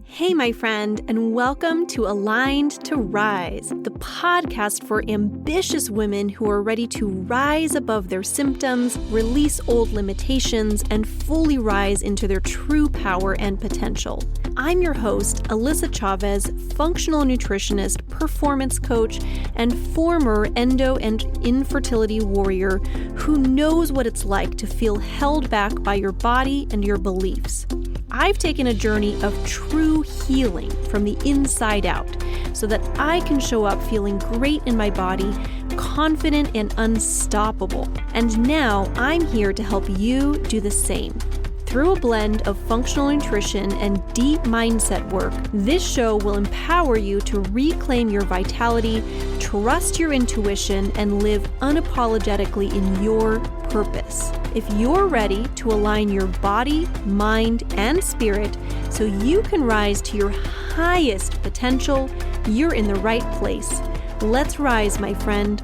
Hey, my friend, and welcome to Aligned to Rise, the podcast for ambitious women who are ready to rise above their symptoms, release old limitations, and fully rise into their true power and potential. I'm your host, Alyssa Chavez, functional nutritionist, performance coach, and former endo and infertility warrior who knows what it's like to feel held back by your body and your beliefs. I've taken a journey of true healing from the inside out so that I can show up feeling great in my body, confident and unstoppable. And now I'm here to help you do the same. Through a blend of functional nutrition and deep mindset work, this show will empower you to reclaim your vitality, trust your intuition, and live unapologetically in your purpose. If you're ready to align your body, mind, and spirit so you can rise to your highest potential, you're in the right place. Let's rise, my friend.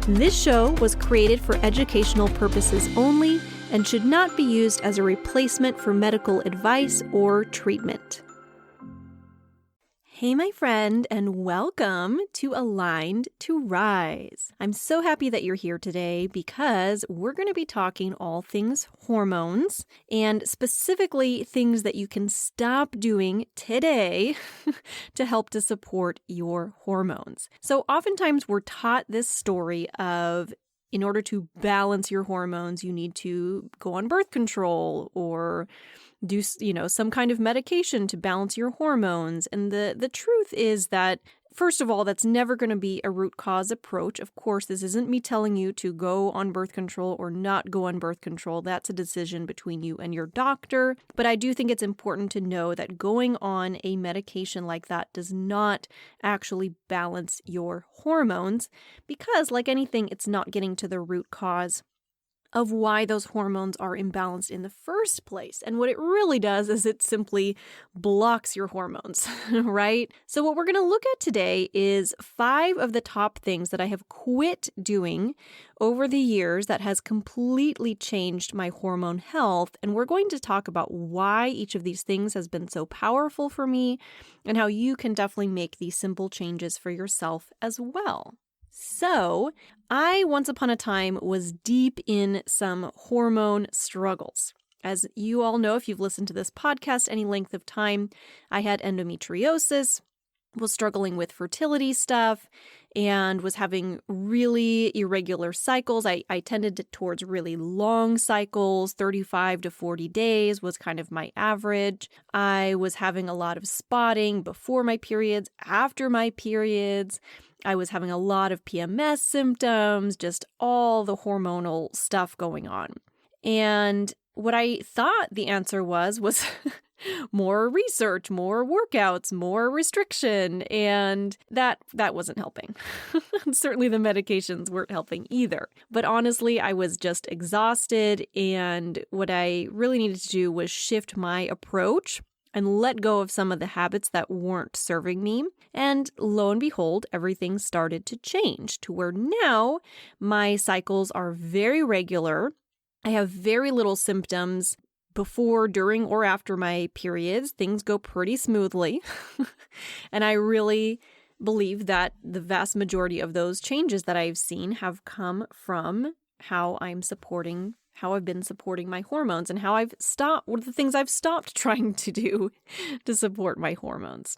This show was created for educational purposes only and should not be used as a replacement for medical advice or treatment. Hey, my friend, and welcome to Aligned to Rise. I'm so happy that you're here today because we're going to be talking all things hormones and specifically things that you can stop doing today to help to support your hormones. So oftentimes we're taught this story of in order to balance your hormones, you need to go on birth control or do, some kind of medication to balance your hormones. And the truth is that, first of all, that's never going to be a root cause approach. Of course, this isn't me telling you to go on birth control or not go on birth control. That's a decision between you and your doctor. But I do think it's important to know that going on a medication like that does not actually balance your hormones because, like anything, it's not getting to the root cause of why those hormones are imbalanced in the first place. And what it really does is it simply blocks your hormones, right? So what we're going to look at today is 5 of the top things that I have quit doing over the years that has completely changed my hormone health. And we're going to talk about why each of these things has been so powerful for me and how you can definitely make these simple changes for yourself as well. So, I once upon a time was deep in some hormone struggles. As you all know, if you've listened to this podcast any length of time, I had endometriosis, was struggling with fertility stuff, and was having really irregular cycles. I tended towards really long cycles. 35 to 40 days was kind of my average. I was having a lot of spotting before my periods, after my periods. I was having a lot of PMS symptoms, just all the hormonal stuff going on. And what I thought the answer was more research, more workouts, more restriction, and that wasn't helping. Certainly the medications weren't helping either. But honestly, I was just exhausted, and what I really needed to do was shift my approach and let go of some of the habits that weren't serving me. And lo and behold, everything started to change to where now my cycles are very regular. I have very little symptoms before, during, or after my periods. Things go pretty smoothly. And I really believe that the vast majority of those changes that I've seen have come from how I've been supporting my hormones and how what are the things I've stopped trying to do to support my hormones.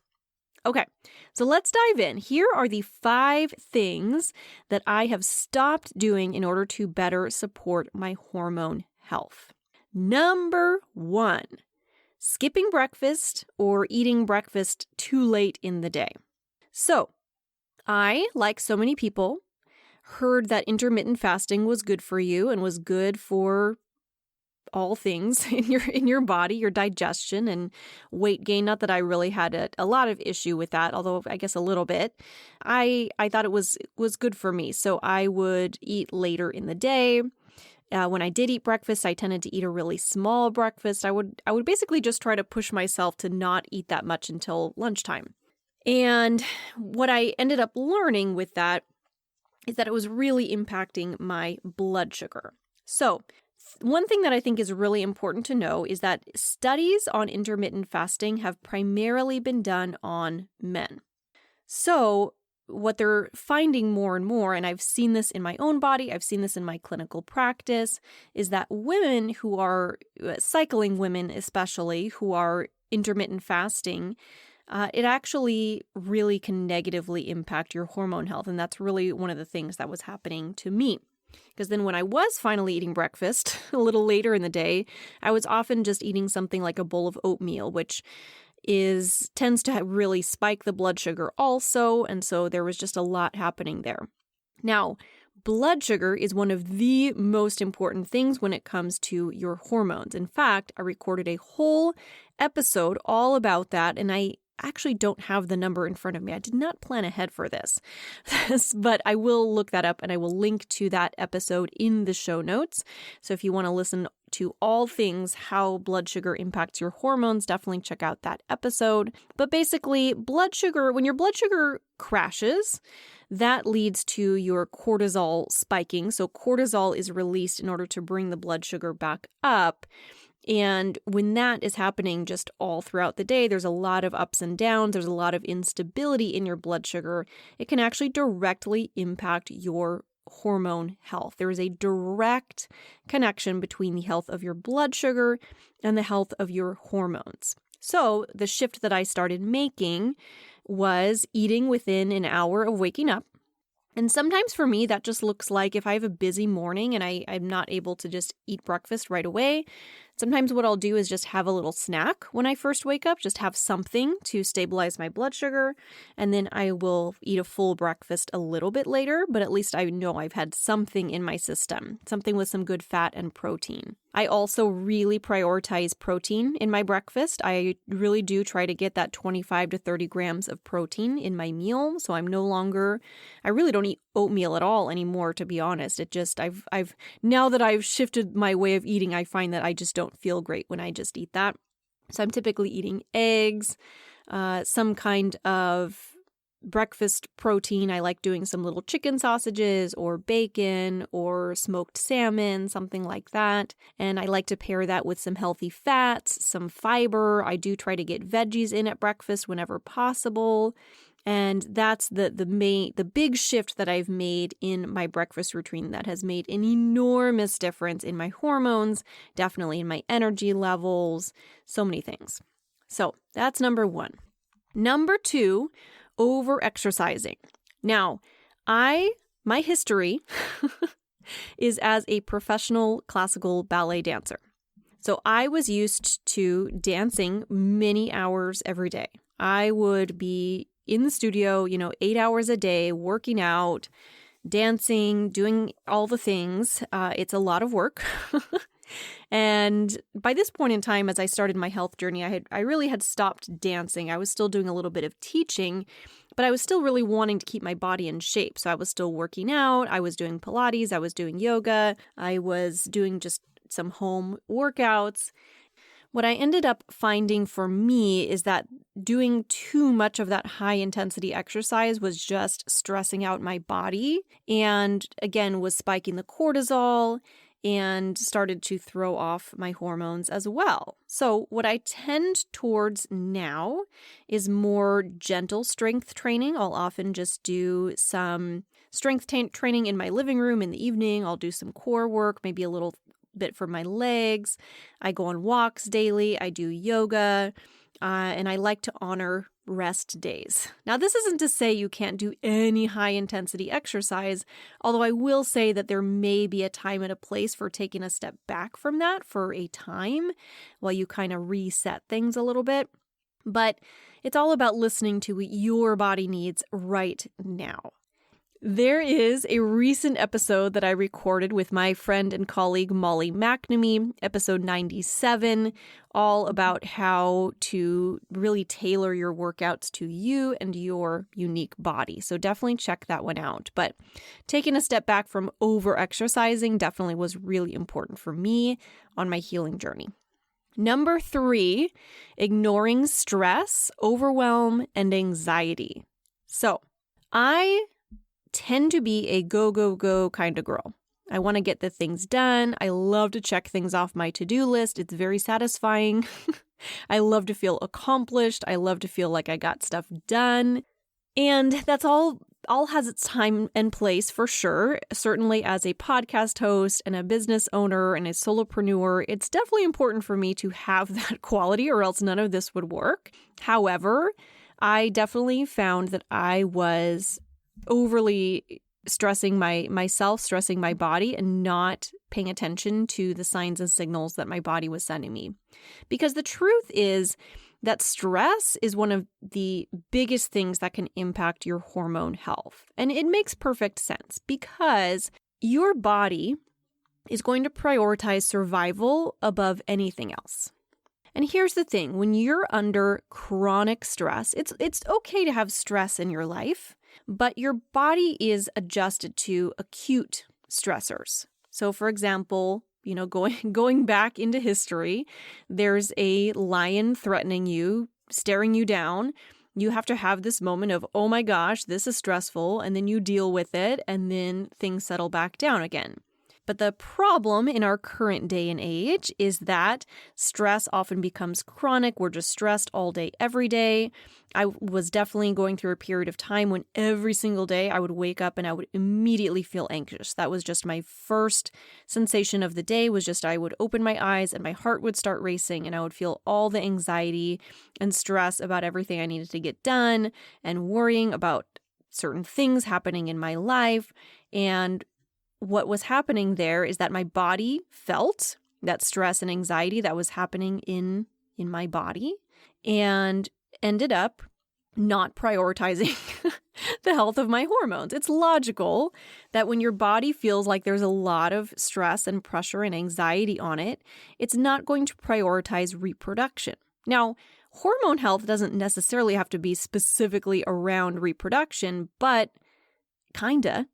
Okay, so let's dive in. Here are the 5 things that I have stopped doing in order to better support my hormone health. Number 1, skipping breakfast or eating breakfast too late in the day. So I, like so many people, heard that intermittent fasting was good for you and was good for all things in your body, your digestion and weight gain. Not that I really had a lot of issue with that, although I guess a little bit. I thought it was good for me. So I would eat later in the day. When I did eat breakfast, I tended to eat a really small breakfast. I would basically just try to push myself to not eat that much until lunchtime. And what I ended up learning with that is that it was really impacting my blood sugar. So One thing that I think is really important to know is that studies on intermittent fasting have primarily been done on men. So what they're finding more and more, and I've seen this in my own body, I've seen this in my clinical practice, is that women who are, cycling women especially, who are intermittent fasting, it actually really can negatively impact your hormone health. And that's really one of the things that was happening to me. Because then when I was finally eating breakfast a little later in the day, I was often just eating something like a bowl of oatmeal, which tends to really spike the blood sugar also, and so there was just a lot happening there. Now, blood sugar is one of the most important things when it comes to your hormones. In fact, I recorded a whole episode all about that, and I actually don't have the number in front of me. I did not plan ahead for this, but I will look that up and I will link to that episode in the show notes. So if you want to listen to all things how blood sugar impacts your hormones, definitely check out that episode. But basically, blood sugar, when your blood sugar crashes, that leads to your cortisol spiking. So cortisol is released in order to bring the blood sugar back up. And when that is happening just all throughout the day, there's a lot of ups and downs. There's a lot of instability in your blood sugar. It can actually directly impact your hormone health. There is a direct connection between the health of your blood sugar and the health of your hormones. So the shift that I started making was eating within an hour of waking up. And sometimes for me, that just looks like if I have a busy morning and I'm not able to just eat breakfast right away, sometimes what I'll do is just have a little snack when I first wake up, just have something to stabilize my blood sugar, and then I will eat a full breakfast a little bit later, but at least I know I've had something in my system, something with some good fat and protein. I also really prioritize protein in my breakfast. I really do try to get that 25 to 30 grams of protein in my meal, so I really don't eat oatmeal at all anymore, to be honest. I've now that I've shifted my way of eating, I find that I just don't feel great when I just eat that. So I'm typically eating eggs, some kind of breakfast protein. I like doing some little chicken sausages or bacon or smoked salmon, something like that. And I like to pair that with some healthy fats, some fiber. I do try to get veggies in at breakfast whenever possible. And that's the big shift that I've made in my breakfast routine that has made an enormous difference in my hormones, definitely in my energy levels, so many things. So that's number one. Number two, over-exercising. Now, my history is as a professional classical ballet dancer. So I was used to dancing many hours every day. I would be in the studio, 8 hours a day, working out, dancing, doing all the things. It's a lot of work. And by this point in time, as I started my health journey, I really had stopped dancing. I was still doing a little bit of teaching, but I was still really wanting to keep my body in shape. So I was still working out. I was doing Pilates. I was doing yoga. I was doing just some home workouts. What I ended up finding for me is that doing too much of that high intensity exercise was just stressing out my body and, again, was spiking the cortisol and started to throw off my hormones as well. So what I tend towards now is more gentle strength training. I'll often just do some strength training in my living room in the evening. I'll do some core work, maybe a little bit for my legs. I go on walks daily. I do yoga, and I like to honor rest days. Now, this isn't to say you can't do any high intensity exercise, although I will say that there may be a time and a place for taking a step back from that for a time while you kind of reset things a little bit. But it's all about listening to what your body needs right now. There is a recent episode that I recorded with my friend and colleague Molly McNamee, episode 97, all about how to really tailor your workouts to you and your unique body. So definitely check that one out. But taking a step back from over-exercising definitely was really important for me on my healing journey. Number 3, ignoring stress, overwhelm, and anxiety. So I tend to be a go, go, go kind of girl. I want to get the things done. I love to check things off my to-do list. It's very satisfying. I love to feel accomplished. I love to feel like I got stuff done. And that's all has its time and place for sure. Certainly as a podcast host and a business owner and a solopreneur, it's definitely important for me to have that quality or else none of this would work. However, I definitely found that I was overly stressing myself, stressing my body, and not paying attention to the signs and signals that my body was sending me. Because the truth is that stress is one of the biggest things that can impact your hormone health. And it makes perfect sense because your body is going to prioritize survival above anything else. And here's the thing, when you're under chronic stress, it's okay to have stress in your life, but your body is adjusted to acute stressors. So for example, going back into history, there's a lion threatening you, staring you down. You have to have this moment of, oh my gosh, this is stressful, and then you deal with it, and then things settle back down again. But the problem in our current day and age is that stress often becomes chronic. We're just stressed all day, every day. I was definitely going through a period of time when every single day I would wake up and I would immediately feel anxious. That was just my first sensation of the day, was just I would open my eyes and my heart would start racing and I would feel all the anxiety and stress about everything I needed to get done and worrying about certain things happening in my life. And what was happening there is that my body felt that stress and anxiety that was happening in my body and ended up not prioritizing the health of my hormones. It's logical that when your body feels like there's a lot of stress and pressure and anxiety on it, it's not going to prioritize reproduction. Now, hormone health doesn't necessarily have to be specifically around reproduction, but kinda,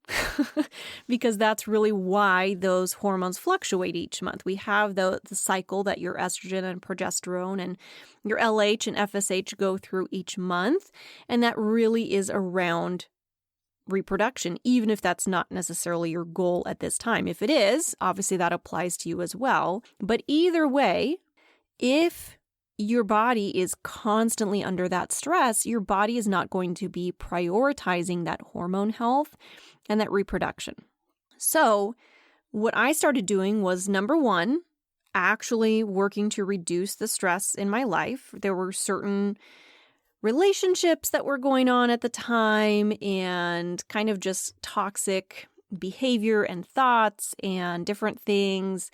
because that's really why those hormones fluctuate each month. We have the cycle that your estrogen and progesterone and your LH and FSH go through each month, and that really is around reproduction, even if that's not necessarily your goal at this time. If it is, obviously that applies to you as well. But either way, if your body is constantly under that stress, your body is not going to be prioritizing that hormone health and that reproduction. So what I started doing was, number one, actually working to reduce the stress in my life. There were certain relationships that were going on at the time and kind of just toxic behavior and thoughts and different things.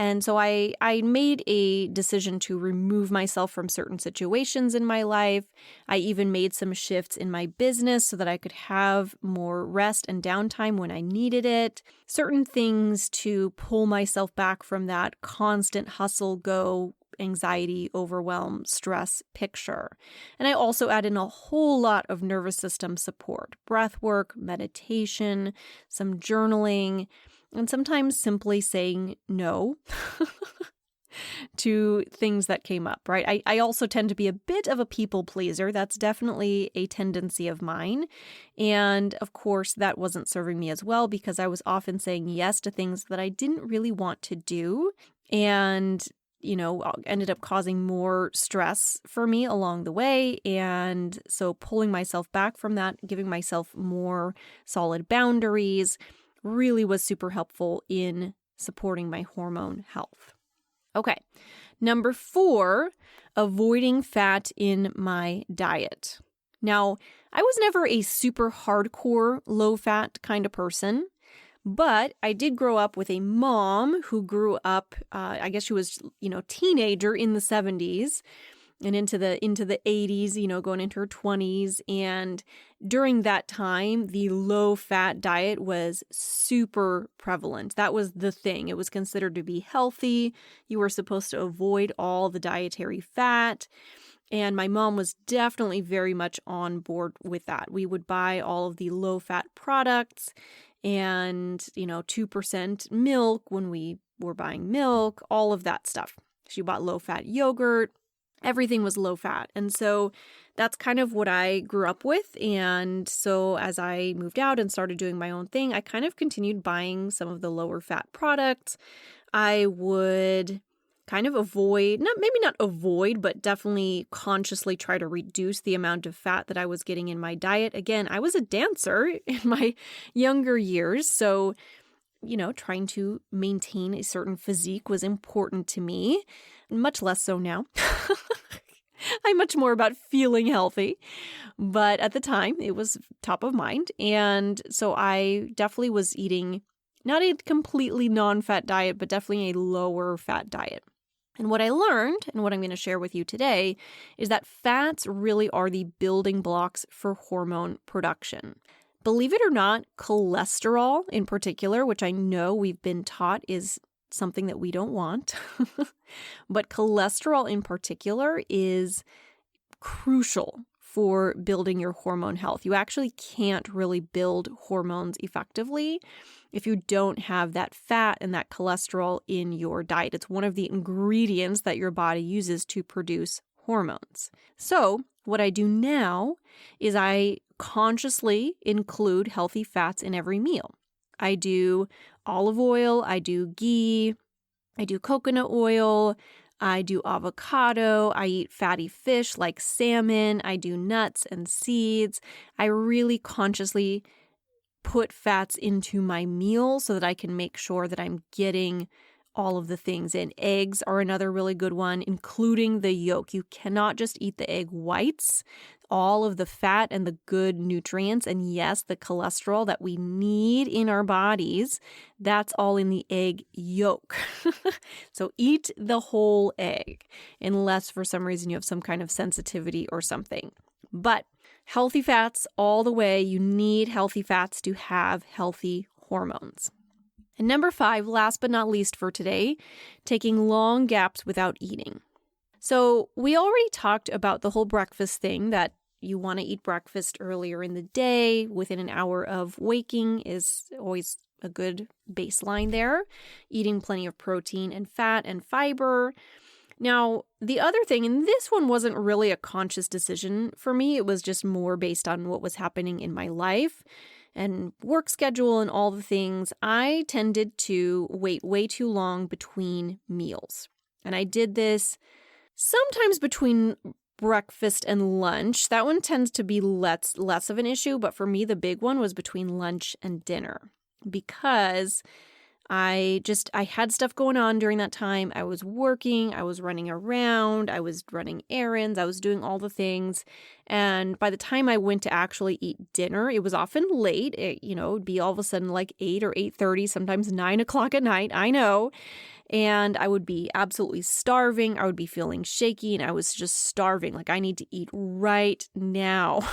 And so I made a decision to remove myself from certain situations in my life. I even made some shifts in my business so that I could have more rest and downtime when I needed it. Certain things to pull myself back from that constant hustle, go, anxiety, overwhelm, stress picture. And I also add in a whole lot of nervous system support, breath work, meditation, some journaling, and sometimes simply saying no to things that came up, right? I also tend to be a bit of a people pleaser. That's definitely a tendency of mine. And of course, that wasn't serving me as well because I was often saying yes to things that I didn't really want to do. And ended up causing more stress for me along the way. And so pulling myself back from that, giving myself more solid boundaries, really was super helpful in supporting my hormone health. Okay, number 4, avoiding fat in my diet. Now, I was never a super hardcore low-fat kind of person, but I did grow up with a mom who grew up, I guess she was, teenager in the 70s and into the 80s, going into her 20s. And during that time, the low-fat diet was super prevalent. That was the thing. It was considered to be healthy. You were supposed to avoid all the dietary fat. And my mom was definitely very much on board with that. We would buy all of the low-fat products and, 2% milk when we were buying milk, all of that stuff. She bought low-fat yogurt. everything was low fat. And so that's kind of what I grew up with. And so as I moved out and started doing my own thing, I kind of continued buying some of the lower fat products. I would kind of avoid, maybe not avoid, but definitely consciously try to reduce the amount of fat that I was getting in my diet. Again, I was a dancer in my younger years, so trying to maintain a certain physique was important to me, much less so now. I'm much more about feeling healthy, but at the time it was top of mind. And so I definitely was eating not a completely non-fat diet, but definitely a lower fat diet. And what I learned, and what I'm going to share with you today, is that fats really are the building blocks for hormone production. Believe it or not, cholesterol in particular, which I know we've been taught is something that we don't want, but cholesterol in particular is crucial for building your hormone health. You actually can't really build hormones effectively if you don't have that fat and that cholesterol in your diet. It's one of the ingredients that your body uses to produce hormones. So what I do now is I consciously include healthy fats in every meal. I do olive oil, I do ghee, I do coconut oil, I do avocado, I eat fatty fish like salmon, I do nuts and seeds. I really consciously put fats into my meal so that I can make sure that I'm getting all of the things in. Eggs are another really good one, including the yolk. You cannot just eat the egg whites. All of the fat and the good nutrients, and yes, the cholesterol that we need in our bodies, that's all in the egg yolk. So eat the whole egg, unless for some reason you have some kind of sensitivity or something. But healthy fats all the way. You need healthy fats to have healthy hormones. And number 5, last but not least for today, taking long gaps without eating. So we already talked about the whole breakfast thing, that you want to eat breakfast earlier in the day. Within an hour of waking is always a good baseline there. Eating plenty of protein and fat and fiber. Now, the other thing, and this one wasn't really a conscious decision for me, it was just more based on what was happening in my life and work schedule and all the things. I tended to wait way too long between meals. And I did this sometimes between breakfast and lunch. That one tends to be less of an issue, but for me, the big one was between lunch and dinner, because I had stuff going on during that time. I was working, I was running around, I was running errands, I was doing all the things. And by the time I went to actually eat dinner, it was often late. It would be all of a sudden like 8 or 8:30, sometimes 9 o'clock at night, I know. And I would be absolutely starving. I would be feeling shaky, and I was just starving. Like, I need to eat right now.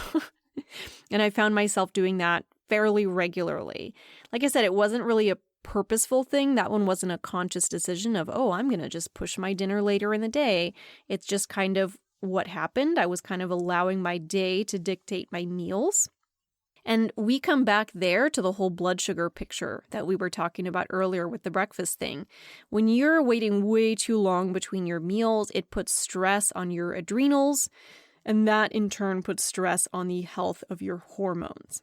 And I found myself doing that fairly regularly. Like I said, it wasn't really a purposeful thing. That one wasn't a conscious decision of, I'm going to just push my dinner later in the day. It's just kind of what happened. I was kind of allowing my day to dictate my meals. And we come back there to the whole blood sugar picture that we were talking about earlier with the breakfast thing. When you're waiting way too long between your meals, it puts stress on your adrenals, and that in turn puts stress on the health of your hormones.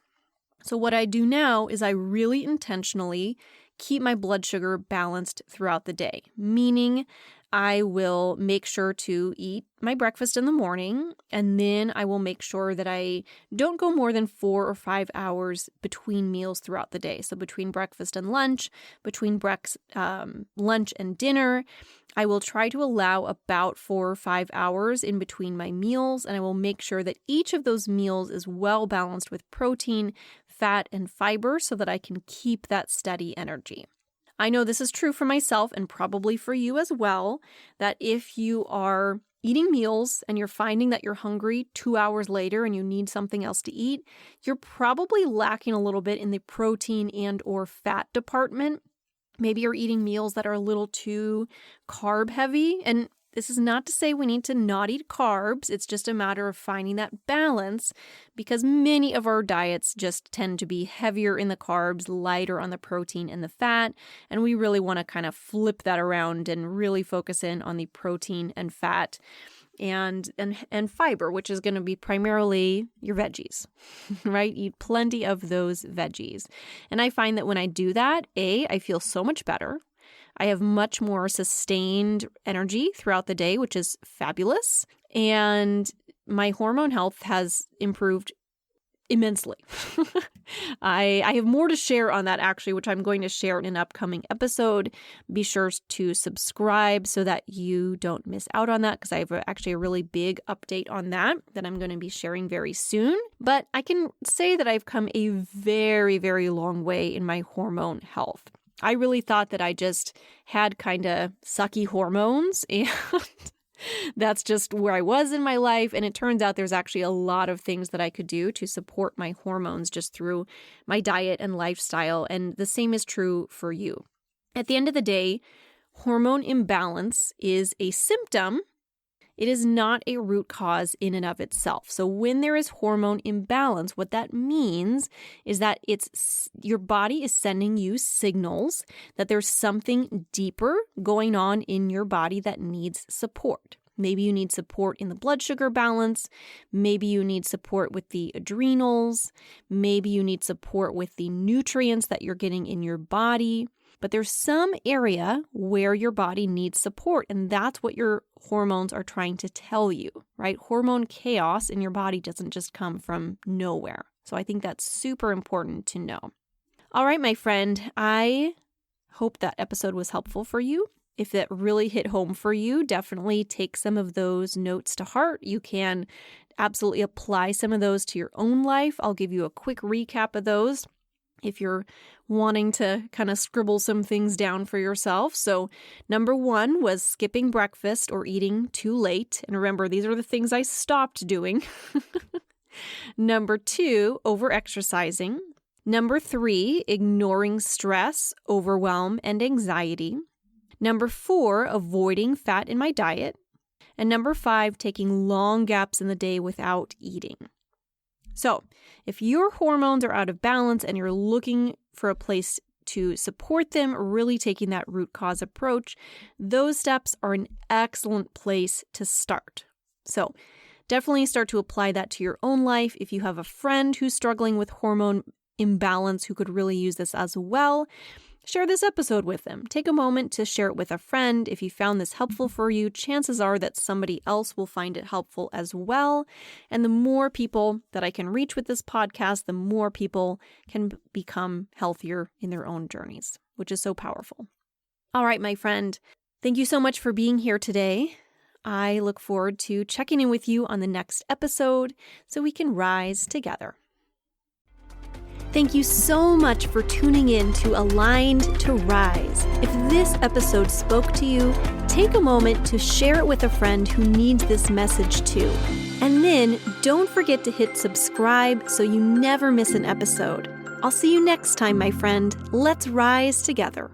So what I do now is I really intentionally keep my blood sugar balanced throughout the day, meaning I will make sure to eat my breakfast in the morning, and then I will make sure that I don't go more than 4 or 5 hours between meals throughout the day. So between breakfast and lunch, between lunch and dinner, I will try to allow about 4 or 5 hours in between my meals, and I will make sure that each of those meals is well balanced with protein, fat, and fiber so that I can keep that steady energy. I know this is true for myself and probably for you as well, that if you are eating meals and you're finding that you're hungry 2 hours later and you need something else to eat, you're probably lacking a little bit in the protein and or fat department. Maybe you're eating meals that are a little too carb heavy. And this is not to say we need to not eat carbs. It's just a matter of finding that balance, because many of our diets just tend to be heavier in the carbs, lighter on the protein and the fat. And we really want to kind of flip that around and really focus in on the protein and fat. and fiber, which is going to be primarily your veggies, right? Eat plenty of those veggies. And I find that when I do that, I feel so much better. I have much more sustained energy throughout the day, which is fabulous. And my hormone health has improved immensely. I have more to share on that actually, which I'm going to share in an upcoming episode. Be sure to subscribe so that you don't miss out on that, because I have actually a really big update on that I'm going to be sharing very soon. But I can say that I've come a very, very long way in my hormone health. I really thought that I just had kind of sucky hormones, and that's just where I was in my life. And it turns out there's actually a lot of things that I could do to support my hormones just through my diet and lifestyle. And the same is true for you. At the end of the day, hormone imbalance is a symptom. It is not a root cause in and of itself. So when there is hormone imbalance, what that means is that your body is sending you signals that there's something deeper going on in your body that needs support. Maybe you need support in the blood sugar balance. Maybe you need support with the adrenals. Maybe you need support with the nutrients that you're getting in your body. But there's some area where your body needs support, and that's what your hormones are trying to tell you, right? Hormone chaos in your body doesn't just come from nowhere. So I think that's super important to know. All right, my friend, I hope that episode was helpful for you. If that really hit home for you, definitely take some of those notes to heart. You can absolutely apply some of those to your own life. I'll give you a quick recap of those if you're wanting to kind of scribble some things down for yourself. So number 1 was skipping breakfast or eating too late. And remember, these are the things I stopped doing. Number 2, over-exercising. Number 3, ignoring stress, overwhelm, and anxiety. Number 4, avoiding fat in my diet. And number 5, taking long gaps in the day without eating. So if your hormones are out of balance and you're looking for a place to support them, really taking that root cause approach, those steps are an excellent place to start. So definitely start to apply that to your own life. If you have a friend who's struggling with hormone imbalance who could really use this as well, share this episode with them. Take a moment to share it with a friend. If you found this helpful for you, chances are that somebody else will find it helpful as well. And the more people that I can reach with this podcast, the more people can become healthier in their own journeys, which is so powerful. All right, my friend, thank you so much for being here today. I look forward to checking in with you on the next episode so we can rise together. Thank you so much for tuning in to Aligned to Rise. If this episode spoke to you, take a moment to share it with a friend who needs this message too. And then don't forget to hit subscribe so you never miss an episode. I'll see you next time, my friend. Let's rise together.